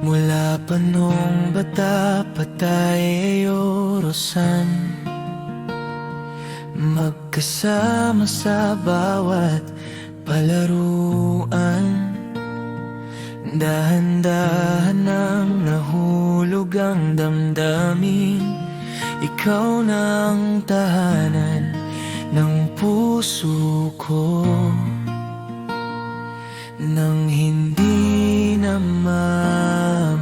Mula pa nung bata pa tayo orosan, magkasama sa bawat palaruan. Dahan-dahan nang nahulog ang damdamin. Ikaw na ang tahanan ng puso ko, nang hindi na mamalayan.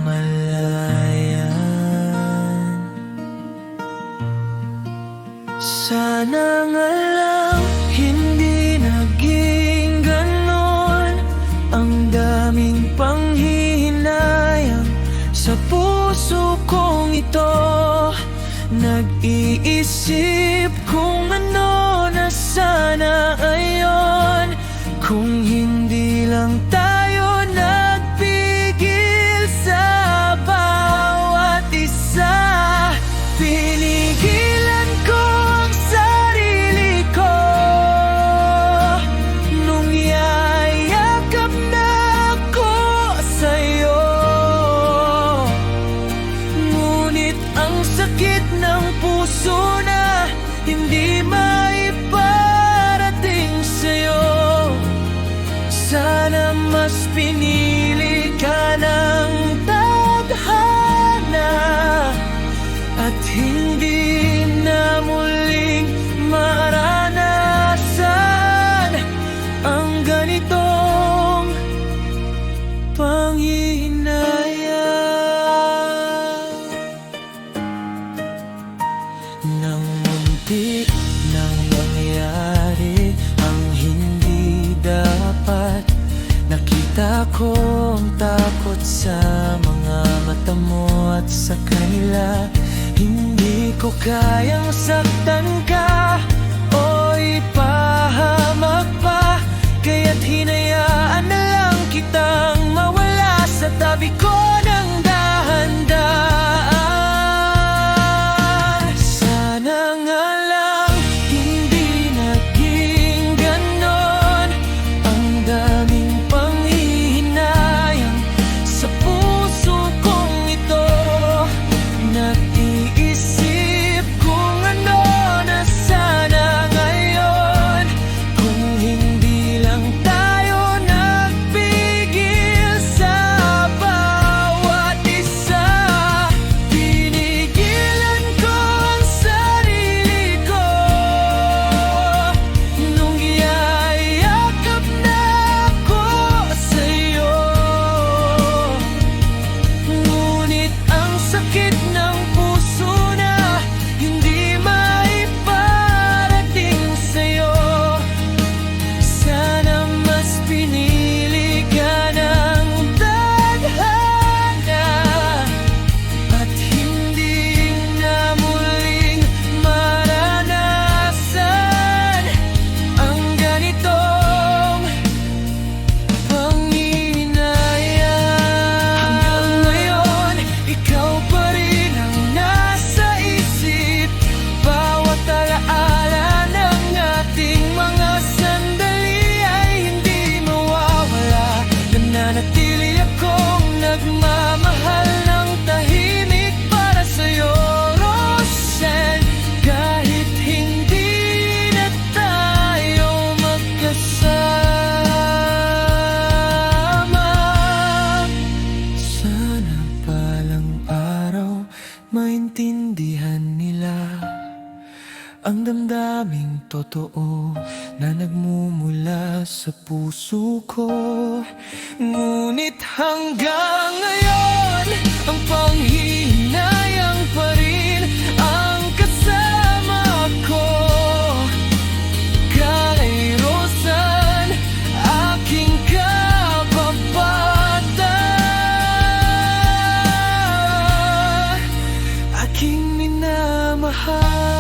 Sana nga lang hindi naging ganon ang daming panghihinayang sa puso kong ito. Nag-iisip kung ano na sana ngayon, kung hindi lang tayo nagpigil sa bawat isa. Pinigilan ko ang sarili ko nung yayakap na ako sa'yo. Ngunit ang sakit ng puso na hindi maiparating sa'yo. Sana mas pinili ka ng tadhana at hindi na muling maranasan ang ganitong panghihinayang. Nang muntik nang mangyari ang hindi dapat, nakita ko ang takot sa mga mata mo at sa kanila. Hindi ko kayang saktan ka o ipahamak pa, kaya't hinayaan na lang kitang mawala sa tabi ko ng dahan-dahan. Sana nga lang hindi naging ganon ang daming panghihinayang sa puso kong ito. Nag-iisip kung ano na sana ngayon, kung hindi lang tayo nagpigil sa bawat isa. Pinigilan ko ang sarili ko nung yayakap na ako sa'yo. Ngunit ang sakit ng puso na hindi maiparating sa'yo. Sana mas pinili ka ng tadhana at hindi na muling maranasan ang ganitong panghihinayang. Hanggang ngayon, ikaw pa rin ang nasa isip. Bawat alaala ng ating mga sandali ay hindi mawawala. Nananatili akong nagmamahal ng tahimik para sa'yo, Roseanne. Kahit hindi na tayo magkasama, sana palang araw maintindihan nila ang damdaming totoo na nagmumula sa puso ko. Ngunit hanggang ngayon, ang panghihinayang pa rin ang kasama ko. Kay Roseanne, aking kababata, aking minamahal.